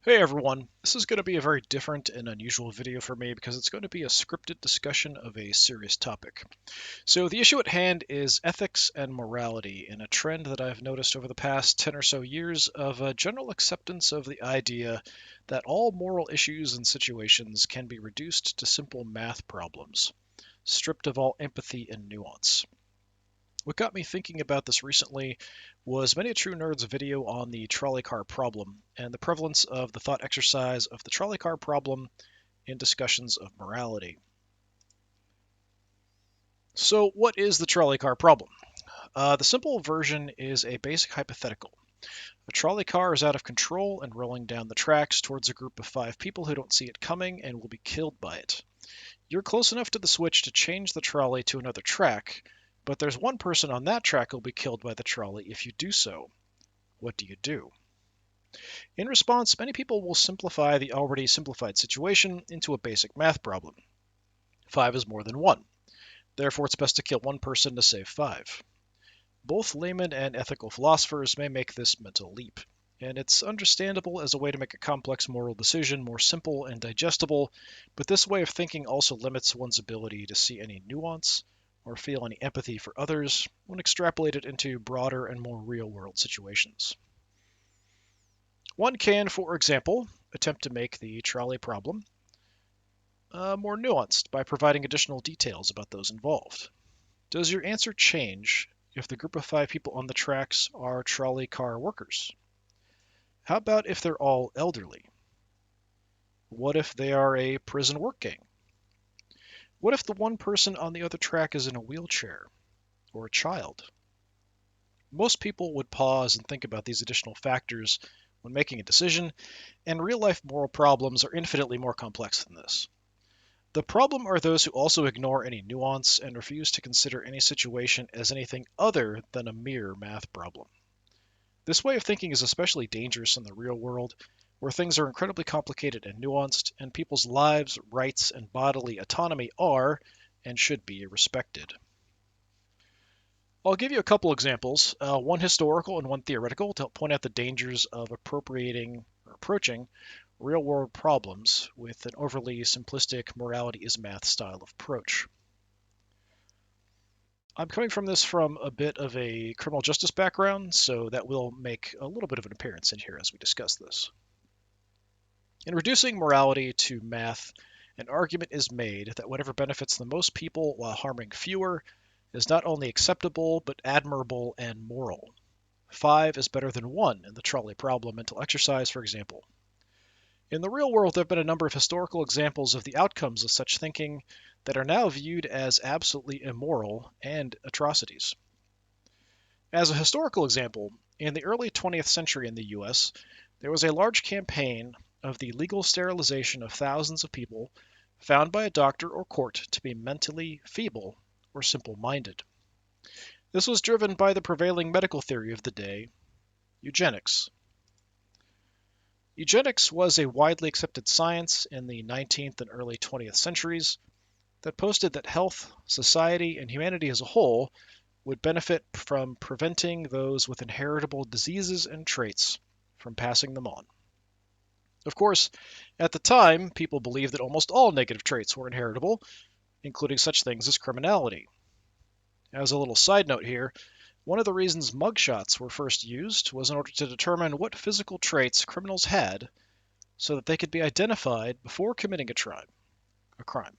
Hey everyone, this is going to be a very different and unusual video for me because it's going to be a scripted discussion of a serious topic. So the issue at hand is ethics and morality, and a trend that I've noticed over the past 10 or so years of a general acceptance of the idea that all moral issues and situations can be reduced to simple math problems, stripped of all empathy and nuance. What got me thinking about this recently was Many a True Nerd's video on the trolley car problem and the prevalence of the thought exercise of the trolley car problem in discussions of morality. So, what is the trolley car problem? The simple version is a basic hypothetical. A trolley car is out of control and rolling down the tracks towards a group of 5 people who don't see it coming and will be killed by it. You're close enough to the switch to change the trolley to another track, but there's one person on that track who'll be killed by the trolley if you do so. What do you do? In response, many people will simplify the already simplified situation into a basic math problem. 5 is more than 1. Therefore, it's best to kill one person to save 5. Both laymen and ethical philosophers may make this mental leap, and it's understandable as a way to make a complex moral decision more simple and digestible, but this way of thinking also limits one's ability to see any nuance or feel any empathy for others when extrapolated into broader and more real-world situations. One can, for example, attempt to make the trolley problem more nuanced by providing additional details about those involved. Does your answer change if the group of 5 people on the tracks are trolley car workers? How about if they're all elderly? What if they are a prison work gang? What if the one person on the other track is in a wheelchair or a child? Most people would pause and think about these additional factors when making a decision, and real-life moral problems are infinitely more complex than this. The problem are those who also ignore any nuance and refuse to consider any situation as anything other than a mere math problem. This way of thinking is especially dangerous in the real world, where things are incredibly complicated and nuanced, and people's lives, rights, and bodily autonomy are and should be respected. I'll give you a couple examples, one historical and one theoretical, to help point out the dangers of approaching real-world problems with an overly simplistic morality is math style of approach. I'm coming from this from a bit of a criminal justice background, so that will make a little bit of an appearance in here as we discuss this. In reducing morality to math, an argument is made that whatever benefits the most people while harming fewer is not only acceptable, but admirable and moral. 5 is better than 1 in the trolley problem mental exercise, for example. In the real world, there have been a number of historical examples of the outcomes of such thinking that are now viewed as absolutely immoral and atrocities. As a historical example, in the early 20th century in the US, there was a large campaign of the legal sterilization of thousands of people found by a doctor or court to be mentally feeble or simple-minded. This was driven by the prevailing medical theory of the day, eugenics. Eugenics was a widely accepted science in the 19th and early 20th centuries that posted that health, society, and humanity as a whole would benefit from preventing those with inheritable diseases and traits from passing them on. Of course, at the time, people believed that almost all negative traits were inheritable, including such things as criminality. As a little side note here, one of the reasons mugshots were first used was in order to determine what physical traits criminals had so that they could be identified before committing a crime,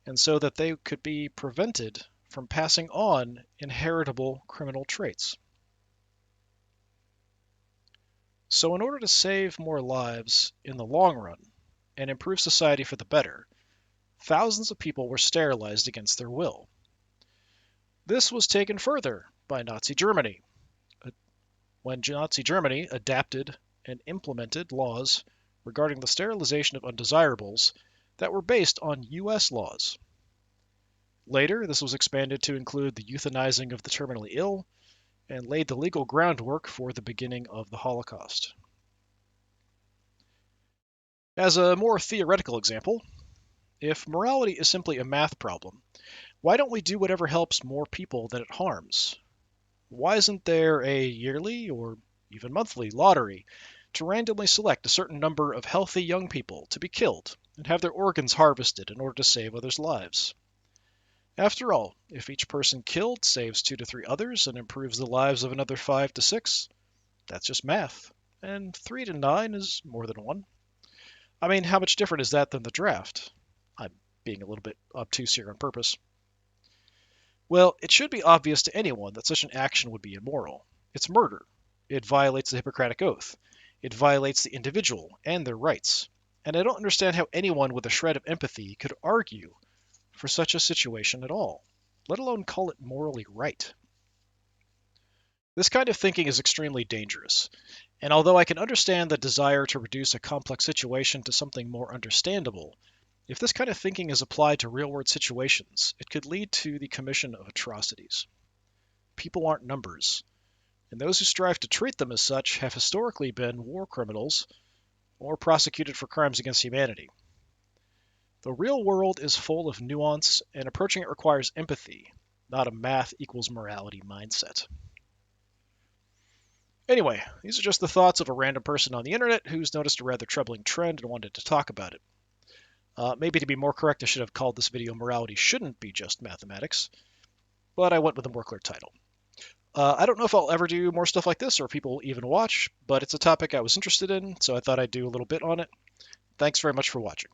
and so that they could be prevented from passing on inheritable criminal traits. So in order to save more lives in the long run and improve society for the better, thousands of people were sterilized against their will. This was taken further by Nazi Germany, when Nazi Germany adapted and implemented laws regarding the sterilization of undesirables that were based on US laws. Later, this was expanded to include the euthanizing of the terminally ill and laid the legal groundwork for the beginning of the Holocaust. As a more theoretical example, if morality is simply a math problem, why don't we do whatever helps more people than it harms? Why isn't there a yearly or even monthly lottery to randomly select a certain number of healthy young people to be killed and have their organs harvested in order to save others' lives. After all, if each person killed saves 2 to 3 others and improves the lives of another 5 to 6, that's just math. And 3 to 9 is more than 1. I mean, how much different is that than the draft? I'm being a little bit obtuse here on purpose. Well, it should be obvious to anyone that such an action would be immoral. It's murder. It violates the Hippocratic Oath. It violates the individual and their rights. And I don't understand how anyone with a shred of empathy could argue for such a situation at all, let alone call it morally right. This kind of thinking is extremely dangerous, and although I can understand the desire to reduce a complex situation to something more understandable, if this kind of thinking is applied to real-world situations, it could lead to the commission of atrocities. People aren't numbers, and those who strive to treat them as such have historically been war criminals or prosecuted for crimes against humanity. The real world is full of nuance, and approaching it requires empathy, not a math equals morality mindset. Anyway, these are just the thoughts of a random person on the internet who's noticed a rather troubling trend and wanted to talk about it. Maybe to be more correct, I should have called this video Morality Shouldn't Be Just Mathematics, but I went with a more clear title. I don't know if I'll ever do more stuff like this or if people will even watch, but it's a topic I was interested in, so I thought I'd do a little bit on it. Thanks very much for watching.